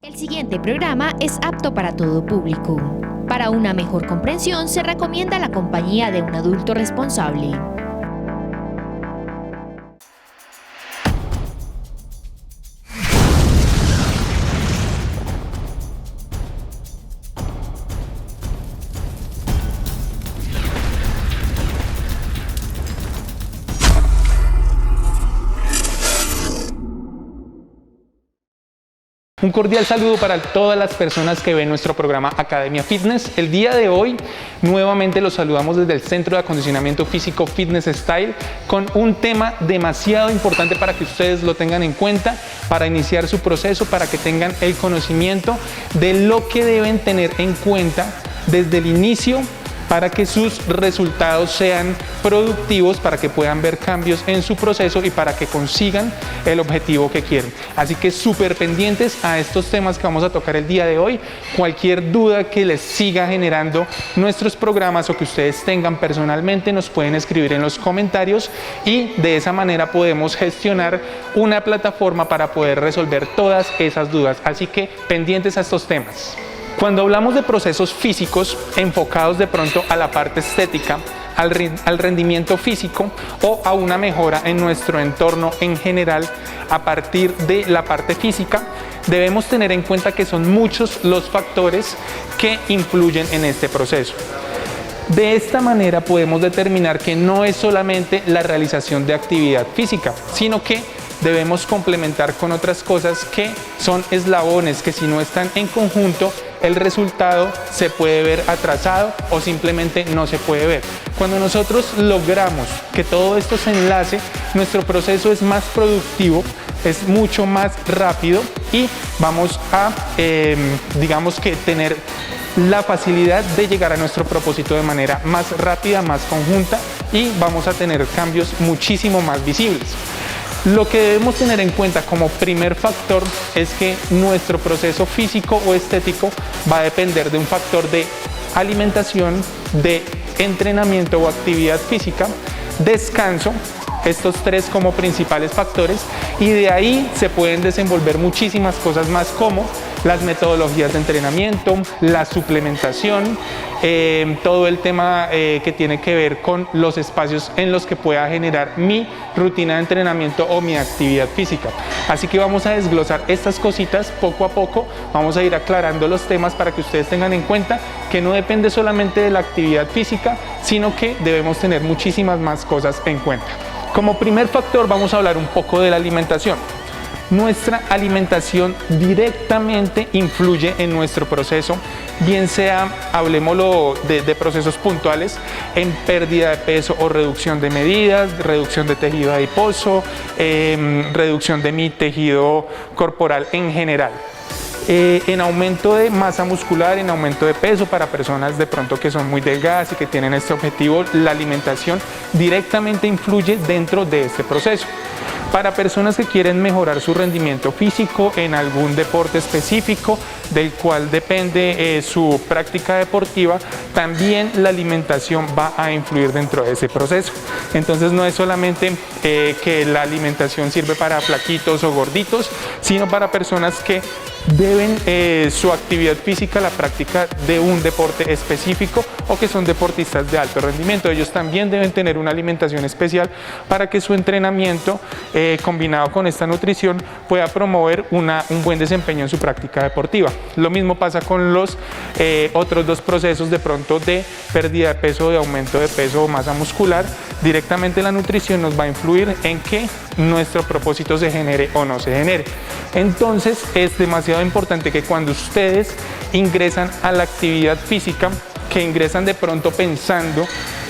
El siguiente programa es apto para todo público. Para una mejor comprensión se recomienda la compañía de un adulto responsable. Un cordial saludo para todas las personas que ven nuestro programa Academia Fitness. El día de hoy nuevamente los saludamos desde el Centro de Acondicionamiento Físico Fitness Style con un tema demasiado importante para que ustedes lo tengan en cuenta, para iniciar su proceso, para que tengan el conocimiento de lo que deben tener en cuenta desde el inicio para que sus resultados sean productivos, para que puedan ver cambios en su proceso y para que consigan el objetivo que quieren. Así que súper pendientes a estos temas que vamos a tocar el día de hoy. Cualquier duda que les siga generando nuestros programas o que ustedes tengan personalmente nos pueden escribir en los comentarios y de esa manera podemos gestionar una plataforma para poder resolver todas esas dudas. Así que pendientes a estos temas. Cuando hablamos de procesos físicos enfocados de pronto a la parte estética, al rendimiento físico o a una mejora en nuestro entorno en general a partir de la parte física, debemos tener en cuenta que son muchos los factores que influyen en este proceso. De esta manera podemos determinar que no es solamente la realización de actividad física, sino que debemos complementar con otras cosas que son eslabones que si no están en conjunto, el resultado se puede ver atrasado o simplemente no se puede ver. Cuando nosotros logramos que todo esto se enlace, nuestro proceso es más productivo, es mucho más rápido y vamos a, digamos que tener la facilidad de llegar a nuestro propósito de manera más rápida, más conjunta y vamos a tener cambios muchísimo más visibles. Lo que debemos tener en cuenta como primer factor es que nuestro proceso físico o estético va a depender de un factor de alimentación, de entrenamiento o actividad física, descanso, estos tres como principales factores, y de ahí se pueden desenvolver muchísimas cosas más como las metodologías de entrenamiento, la suplementación, todo el tema que tiene que ver con los espacios en los que pueda generar mi rutina de entrenamiento o mi actividad física. Así que vamos a desglosar estas cositas poco a poco, vamos a ir aclarando los temas para que ustedes tengan en cuenta que no depende solamente de la actividad física, sino que debemos tener muchísimas más cosas en cuenta. Como primer factor vamos a hablar un poco de la alimentación. Nuestra alimentación directamente influye en nuestro proceso, bien sea, hablemoslo de procesos puntuales, en pérdida de peso o reducción de medidas, reducción de tejido adiposo, reducción de mi tejido corporal en general. En aumento de masa muscular, en aumento de peso para personas de pronto que son muy delgadas y que tienen este objetivo, la alimentación directamente influye dentro de este proceso. Para personas que quieren mejorar su rendimiento físico en algún deporte específico del cual depende su práctica deportiva, también la alimentación va a influir dentro de ese proceso. Entonces no es solamente que la alimentación sirve para flaquitos o gorditos, sino para personas que deben su actividad física, la práctica de un deporte específico o que son deportistas de alto rendimiento. Ellos también deben tener una alimentación especial para que su entrenamiento combinado con esta nutrición pueda promover un buen desempeño en su práctica deportiva. Lo mismo pasa con los otros dos procesos de pronto de pérdida de peso, de aumento de peso o masa muscular. Directamente la nutrición nos va a influir en que nuestro propósito se genere o no se genere. Entonces es demasiado importante que cuando ustedes ingresan a la actividad física, que ingresan de pronto pensando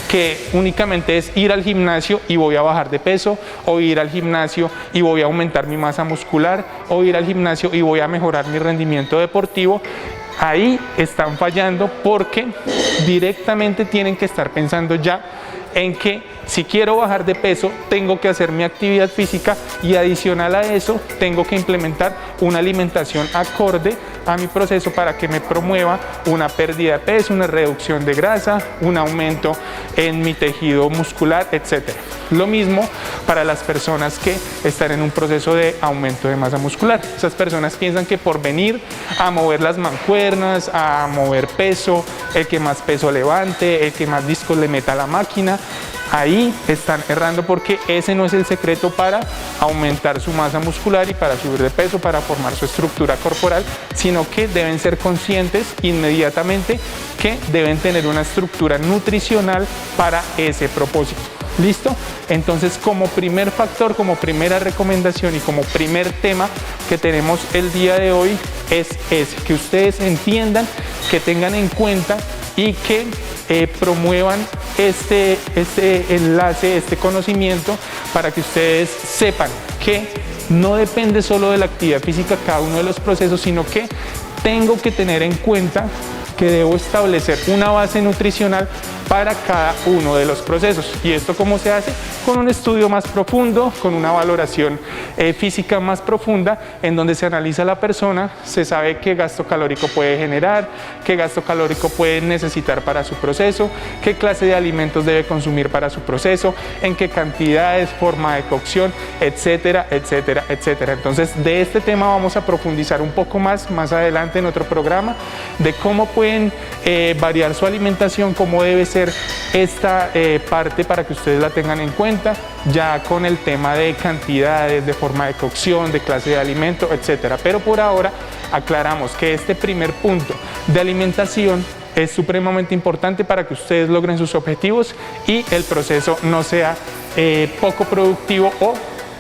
que únicamente es ir al gimnasio y voy a bajar de peso, o ir al gimnasio y voy a aumentar mi masa muscular, o ir al gimnasio y voy a mejorar mi rendimiento deportivo, ahí están fallando porque directamente tienen que estar pensando ya en que si quiero bajar de peso tengo que hacer mi actividad física y adicional a eso tengo que implementar una alimentación acorde a mi proceso para que me promueva una pérdida de peso, una reducción de grasa, un aumento en mi tejido muscular, etc. Lo mismo para las personas que están en un proceso de aumento de masa muscular. Esas personas piensan que por venir a mover las mancuernas, a mover peso, el que más peso levante, el que más discos le meta a la máquina, ahí están errando, porque ese no es el secreto para aumentar su masa muscular y para subir de peso, para formar su estructura corporal, sino que deben ser conscientes inmediatamente que deben tener una estructura nutricional para ese propósito. ¿Listo? Entonces, como primer factor, como primera recomendación y como primer tema que tenemos el día de hoy es ese, que ustedes entiendan, que tengan en cuenta y que promuevan este enlace, este conocimiento, para que ustedes sepan que no depende solo de la actividad física cada uno de los procesos, sino que tengo que tener en cuenta que debo establecer una base nutricional para cada uno de los procesos. ¿Y esto cómo se hace? Con un estudio más profundo, con una valoración física más profunda, en donde se analiza a la persona, se sabe qué gasto calórico puede generar, qué gasto calórico puede necesitar para su proceso, qué clase de alimentos debe consumir para su proceso, en qué cantidades, forma de cocción, etcétera, etcétera, etcétera. Entonces, de este tema vamos a profundizar un poco más adelante en otro programa, de cómo pueden variar su alimentación, cómo debe ser esta parte para que ustedes la tengan en cuenta, ya con el tema de cantidades, de forma de cocción, de clase de alimento, etcétera. Pero por ahora aclaramos que este primer punto de alimentación es supremamente importante para que ustedes logren sus objetivos y el proceso no sea poco productivo o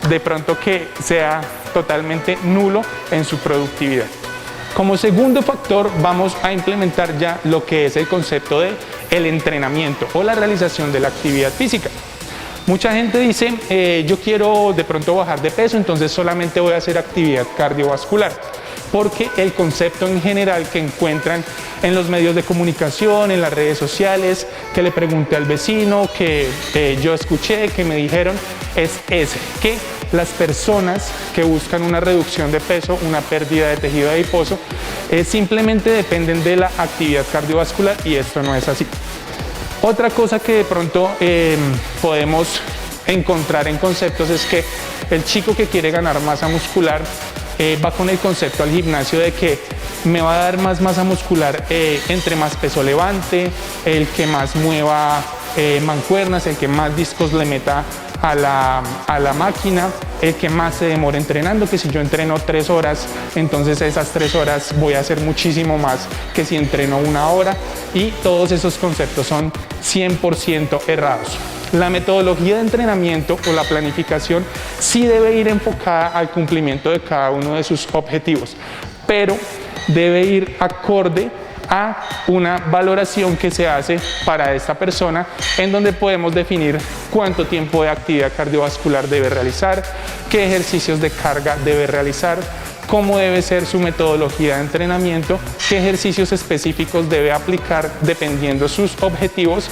de pronto que sea totalmente nulo en su productividad. Como segundo factor, vamos a implementar ya lo que es el concepto de el entrenamiento o la realización de la actividad física. Mucha gente dice, yo quiero de pronto bajar de peso, entonces solamente voy a hacer actividad cardiovascular, porque el concepto en general que encuentran en los medios de comunicación, en las redes sociales, que le pregunté al vecino, que yo escuché, que me dijeron, es ese, que las personas que buscan una reducción de peso, una pérdida de tejido adiposo, simplemente dependen de la actividad cardiovascular, y esto no es así. Otra cosa que de pronto podemos encontrar en conceptos es que el chico que quiere ganar masa muscular va con el concepto al gimnasio de que me va a dar más masa muscular entre más peso levante, el que más mueva mancuernas, el que más discos le meta a la máquina, el que más se demore entrenando, que si yo entreno 3 horas, entonces esas 3 horas voy a hacer muchísimo más que si entreno 1 hora, y todos esos conceptos son 100% errados. La metodología de entrenamiento o la planificación sí debe ir enfocada al cumplimiento de cada uno de sus objetivos, pero debe ir acorde a una valoración que se hace para esta persona, en donde podemos definir cuánto tiempo de actividad cardiovascular debe realizar, qué ejercicios de carga debe realizar, cómo debe ser su metodología de entrenamiento, qué ejercicios específicos debe aplicar dependiendo sus objetivos,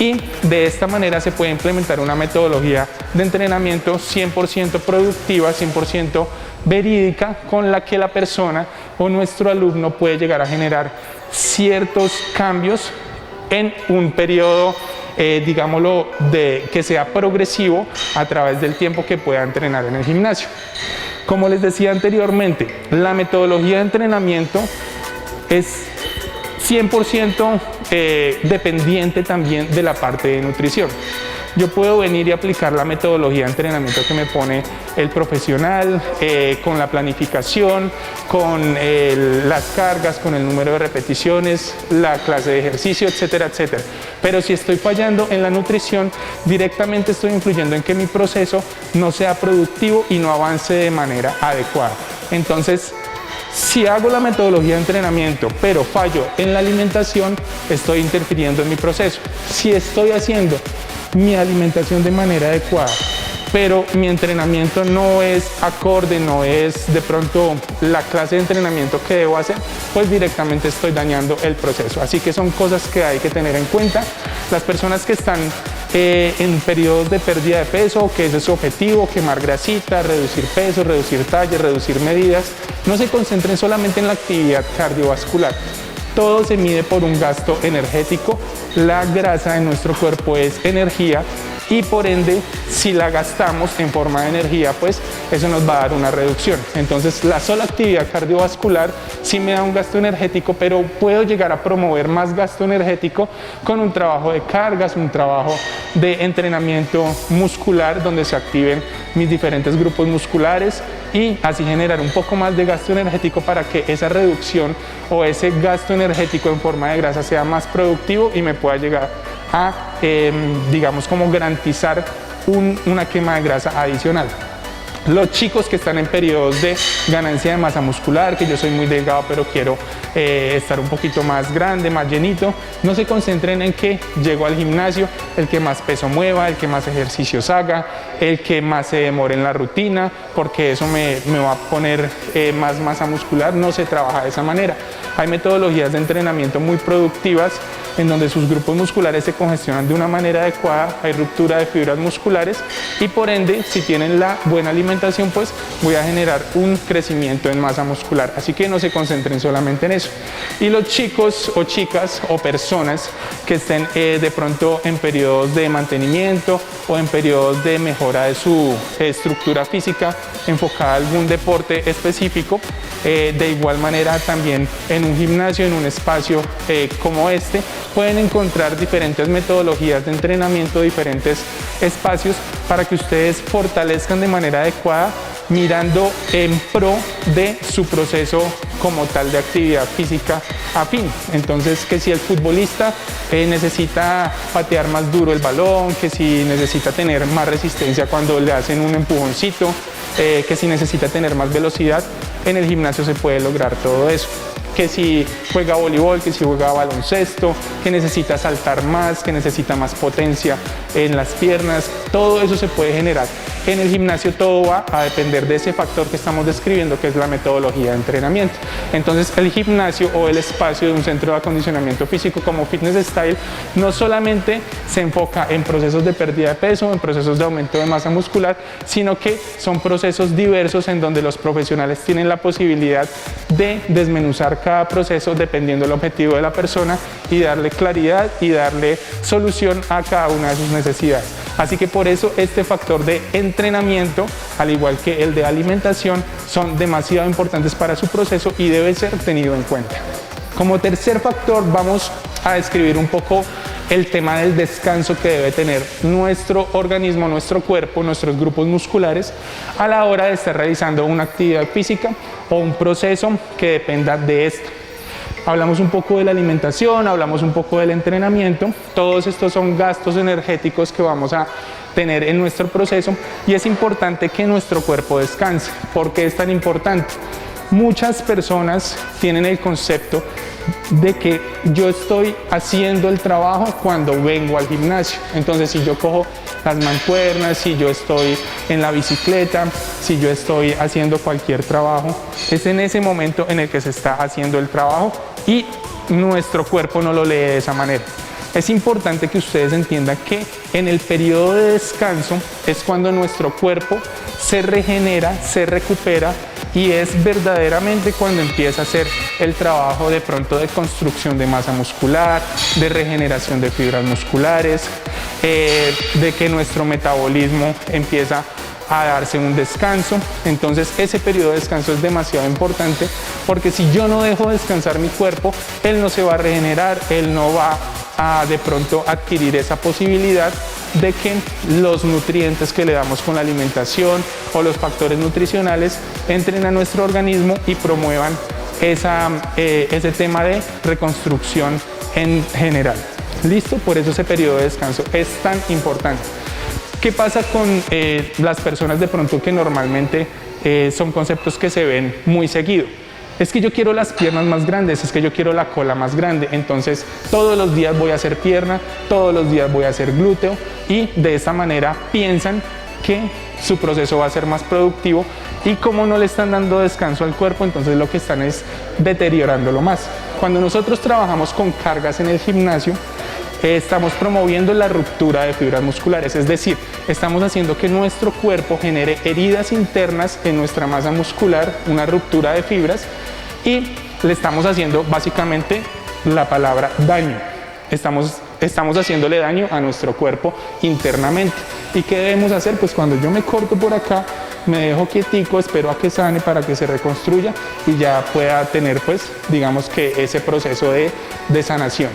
y de esta manera se puede implementar una metodología de entrenamiento 100% productiva, 100% verídica, con la que la persona o nuestro alumno puede llegar a generar ciertos cambios en un periodo, digámoslo, que sea progresivo a través del tiempo que pueda entrenar en el gimnasio. Como les decía anteriormente, la metodología de entrenamiento es 100% dependiente también de la parte de nutrición. Yo puedo venir y aplicar la metodología de entrenamiento que me pone el profesional, con la planificación, con las cargas, con el número de repeticiones, la clase de ejercicio, etcétera, etcétera. Pero si estoy fallando en la nutrición, directamente estoy influyendo en que mi proceso no sea productivo y no avance de manera adecuada. Entonces, si hago la metodología de entrenamiento, pero fallo en la alimentación, estoy interfiriendo en mi proceso. Si estoy haciendo mi alimentación de manera adecuada, pero mi entrenamiento no es acorde, no es de pronto la clase de entrenamiento que debo hacer, pues directamente estoy dañando el proceso. Así que son cosas que hay que tener en cuenta. Las personas que están en periodos de pérdida de peso, que ese es su objetivo, quemar grasita, reducir peso, reducir talla, reducir medidas. No se concentren solamente en la actividad cardiovascular. Todo se mide por un gasto energético. La grasa en nuestro cuerpo es energía y por ende, si la gastamos en forma de energía, pues eso nos va a dar una reducción. Entonces, la sola actividad cardiovascular sí me da un gasto energético, pero puedo llegar a promover más gasto energético con un trabajo de cargas, un trabajo de entrenamiento muscular donde se activen mis diferentes grupos musculares y así generar un poco más de gasto energético para que esa reducción o ese gasto energético en forma de grasa sea más productivo y me pueda llegar a, digamos, como garantizar una quema de grasa adicional. Los chicos que están en periodos de ganancia de masa muscular, que yo soy muy delgado pero quiero estar un poquito más grande, más llenito, no se concentren en que llego al gimnasio, el que más peso mueva, el que más ejercicios haga, el que más se demore en la rutina, porque eso me va a poner más masa muscular. No se trabaja de esa manera. Hay metodologías de entrenamiento muy productivas en donde sus grupos musculares se congestionan de una manera adecuada, hay ruptura de fibras musculares y por ende, si tienen la buena alimentación, pues voy a generar un crecimiento en masa muscular. Así que no se concentren solamente en eso. Y los chicos o chicas o personas que estén de pronto en periodos de mantenimiento o en periodos de mejora de su estructura física enfocada a algún deporte específico, de igual manera también en un gimnasio, en un espacio como este, pueden encontrar diferentes metodologías de entrenamiento, diferentes espacios para que ustedes fortalezcan de manera adecuada, mirando en pro de su proceso como tal de actividad física afín. Entonces, que si el futbolista necesita patear más duro el balón, que si necesita tener más resistencia cuando le hacen un empujoncito, que si necesita tener más velocidad, en el gimnasio se puede lograr todo eso. Que si juega voleibol, que si juega baloncesto, que necesita saltar más, que necesita más potencia en las piernas, todo eso se puede generar. En el gimnasio todo va a depender de ese factor que estamos describiendo, que es la metodología de entrenamiento. Entonces, el gimnasio o el espacio de un centro de acondicionamiento físico como Fitness Style no solamente se enfoca en procesos de pérdida de peso, en procesos de aumento de masa muscular, sino que son procesos diversos en donde los profesionales tienen la posibilidad de desmenuzar cada proceso dependiendo del objetivo de la persona y darle claridad y darle solución a cada una de sus necesidades. Así que por eso este factor de entrenamiento, al igual que el de alimentación, son demasiado importantes para su proceso y debe ser tenido en cuenta. Como tercer factor, vamos a describir un poco el tema del descanso que debe tener nuestro organismo, nuestro cuerpo, nuestros grupos musculares a la hora de estar realizando una actividad física o un proceso que dependa de esto. Hablamos un poco de la alimentación, hablamos un poco del entrenamiento. Todos estos son gastos energéticos que vamos a tener en nuestro proceso y es importante que nuestro cuerpo descanse. ¿Por qué es tan importante? Muchas personas tienen el concepto de que yo estoy haciendo el trabajo cuando vengo al gimnasio. Entonces, si yo cojo las mancuernas, si yo estoy en la bicicleta, si yo estoy haciendo cualquier trabajo, es en ese momento en el que se está haciendo el trabajo y nuestro cuerpo no lo lee de esa manera. Es importante que ustedes entiendan que en el periodo de descanso es cuando nuestro cuerpo se regenera, se recupera y es verdaderamente cuando empieza a hacer el trabajo de pronto de construcción de masa muscular, de regeneración de fibras musculares, de que nuestro metabolismo empieza a darse un descanso. Entonces ese periodo de descanso es demasiado importante porque si yo no dejo descansar mi cuerpo, él no se va a regenerar, él no va a de pronto adquirir esa posibilidad de que los nutrientes que le damos con la alimentación o los factores nutricionales entren a nuestro organismo y promuevan ese tema de reconstrucción en general. ¿Listo? Por eso ese periodo de descanso es tan importante. ¿Qué pasa con las personas de pronto que normalmente son conceptos que se ven muy seguido? Es que yo quiero las piernas más grandes, es que yo quiero la cola más grande, entonces todos los días voy a hacer pierna, todos los días voy a hacer glúteo y de esta manera piensan que su proceso va a ser más productivo y como no le están dando descanso al cuerpo, entonces lo que están es deteriorándolo más. Cuando nosotros trabajamos con cargas en el gimnasio, estamos promoviendo la ruptura de fibras musculares, es decir, estamos haciendo que nuestro cuerpo genere heridas internas en nuestra masa muscular, una ruptura de fibras, y le estamos haciendo básicamente la palabra daño. Estamos haciéndole daño a nuestro cuerpo internamente. ¿Y qué debemos hacer? Pues cuando yo me corto por acá, me dejo quietico, espero a que sane para que se reconstruya y ya pueda tener, pues, digamos que ese proceso de sanación.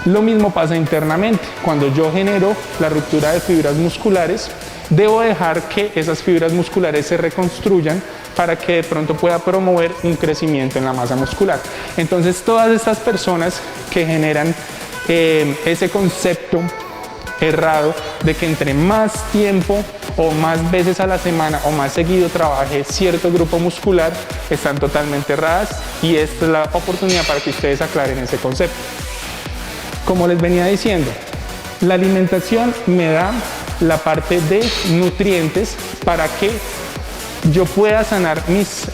Lo mismo pasa internamente. Cuando yo genero la ruptura de fibras musculares, debo dejar que esas fibras musculares se reconstruyan para que de pronto pueda promover un crecimiento en la masa muscular. Entonces, todas estas personas que generan ese concepto errado de que entre más tiempo o más veces a la semana o más seguido trabaje cierto grupo muscular, están totalmente erradas, y esta es la oportunidad para que ustedes aclaren ese concepto. Como les venía diciendo, la alimentación me da la parte de nutrientes para que yo pueda sanar mis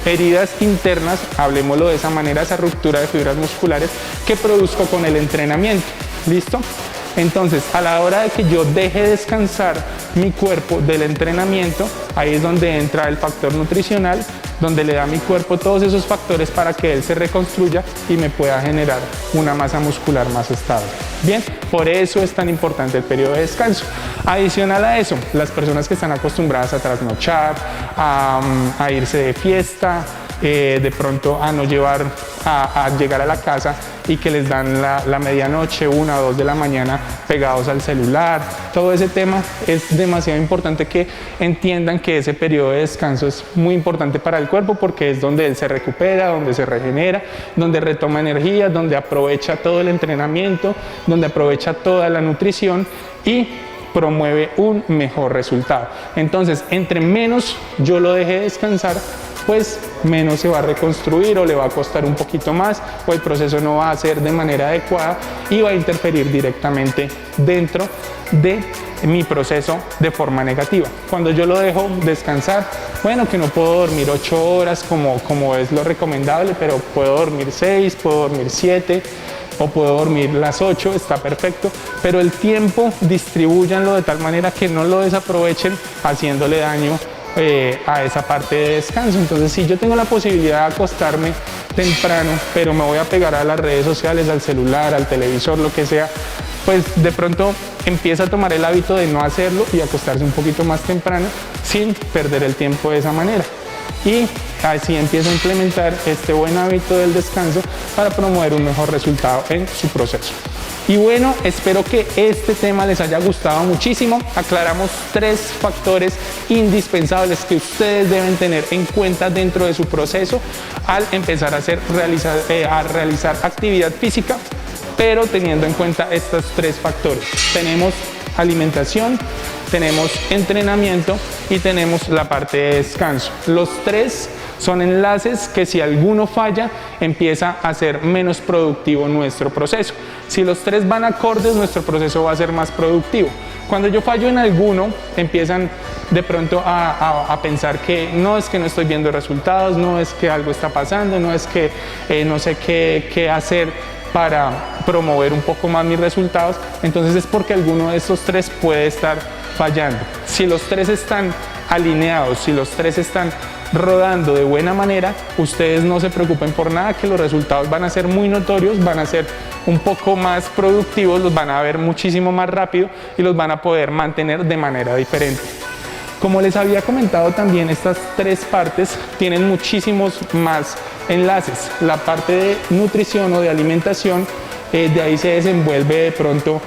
heridas internas, hablemoslo de esa manera, esa ruptura de fibras musculares que produzco con el entrenamiento. ¿Listo? Entonces, a la hora de que yo deje descansar mi cuerpo del entrenamiento, ahí es donde entra el factor nutricional, donde le da a mi cuerpo todos esos factores para que él se reconstruya y me pueda generar una masa muscular más estable. Bien, por eso es tan importante el periodo de descanso. Adicional a eso, las personas que están acostumbradas a trasnochar, a irse de fiesta, de pronto a no llegar a la casa y que les dan la medianoche, 1 o 2 de la mañana pegados al celular. Todo ese tema es demasiado importante que entiendan que ese periodo de descanso es muy importante para el cuerpo, porque es donde él se recupera, donde se regenera, donde retoma energía, donde aprovecha todo el entrenamiento, donde aprovecha toda la nutrición y promueve un mejor resultado. Entonces, entre menos yo lo deje descansar, pues menos se va a reconstruir, o le va a costar un poquito más, o el proceso no va a ser de manera adecuada y va a interferir directamente dentro de mi proceso de forma negativa. Cuando yo lo dejo descansar, bueno, que no puedo dormir 8 horas como es lo recomendable, pero puedo dormir 6, puedo dormir 7, o puedo dormir las 8, está perfecto, pero el tiempo distribúyanlo de tal manera que no lo desaprovechen haciéndole daño a esa parte de descanso. Entonces, si yo tengo la posibilidad de acostarme temprano, pero me voy a pegar a las redes sociales, al celular, al televisor, lo que sea, pues de pronto empieza a tomar el hábito de no hacerlo y acostarse un poquito más temprano sin perder el tiempo de esa manera. Y así empieza a implementar este buen hábito del descanso para promover un mejor resultado en su proceso. Y bueno, espero que este tema les haya gustado muchísimo. Aclaramos 3 factores indispensables que ustedes deben tener en cuenta dentro de su proceso al empezar a realizar actividad física, pero teniendo en cuenta estos 3 factores. Tenemos alimentación, tenemos entrenamiento y tenemos la parte de descanso. Los 3 son enlaces que, si alguno falla, empieza a ser menos productivo nuestro proceso. Si los 3 van acordes, nuestro proceso va a ser más productivo. Cuando yo fallo en alguno, empiezan de pronto a pensar que no es que no estoy viendo resultados, no es que algo está pasando, no es que no sé qué hacer para promover un poco más mis resultados. Entonces es porque alguno de estos 3 puede estar fallando. Si los 3 están alineados, si los 3 están rodando de buena manera, ustedes no se preocupen por nada, que los resultados van a ser muy notorios, van a ser un poco más productivos, los van a ver muchísimo más rápido y los van a poder mantener de manera diferente. Como les había comentado también, estas 3 partes tienen muchísimos más enlaces. La parte de nutrición o de alimentación, de ahí se desenvuelve de pronto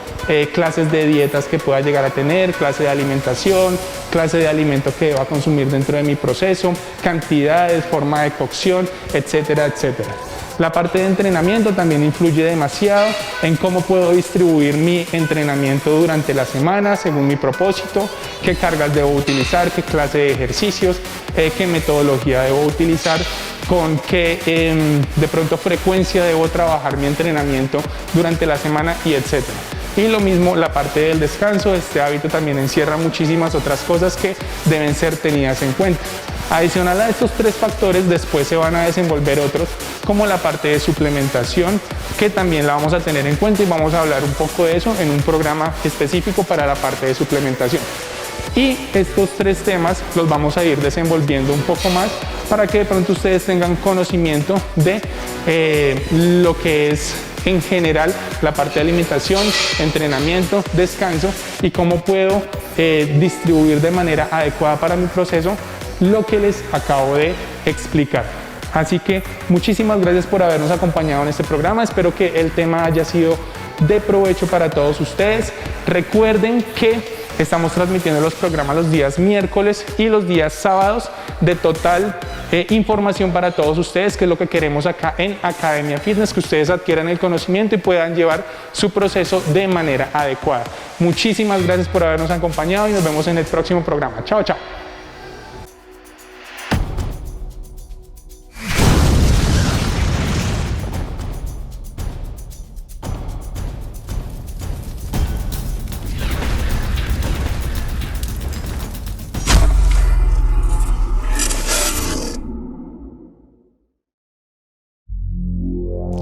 clases de dietas que pueda llegar a tener, clase de alimentación, clase de alimento que deba consumir dentro de mi proceso, cantidades, forma de cocción, etcétera, etcétera. La parte de entrenamiento también influye demasiado en cómo puedo distribuir mi entrenamiento durante la semana según mi propósito, qué cargas debo utilizar, qué clase de ejercicios, qué metodología debo utilizar, con qué de pronto frecuencia debo trabajar mi entrenamiento durante la semana, y etcétera. Y lo mismo la parte del descanso. Este hábito también encierra muchísimas otras cosas que deben ser tenidas en cuenta. Adicional a estos 3 factores, después se van a desenvolver otros, como la parte de suplementación, que también la vamos a tener en cuenta y vamos a hablar un poco de eso en un programa específico para la parte de suplementación. Y estos 3 temas los vamos a ir desenvolviendo un poco más para que de pronto ustedes tengan conocimiento de lo que es en general la parte de alimentación, entrenamiento, descanso y cómo puedo distribuir de manera adecuada para mi proceso lo que les acabo de explicar. Así que muchísimas gracias por habernos acompañado en este programa. Espero que el tema haya sido de provecho para todos ustedes. Recuerden que estamos transmitiendo los programas los días miércoles y los días sábados de total información para todos ustedes, que es lo que queremos acá en Academia Fitness, que ustedes adquieran el conocimiento y puedan llevar su proceso de manera adecuada. Muchísimas gracias por habernos acompañado y nos vemos en el próximo programa. Chao, chao.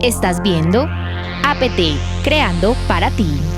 Estás viendo APT, creando para ti.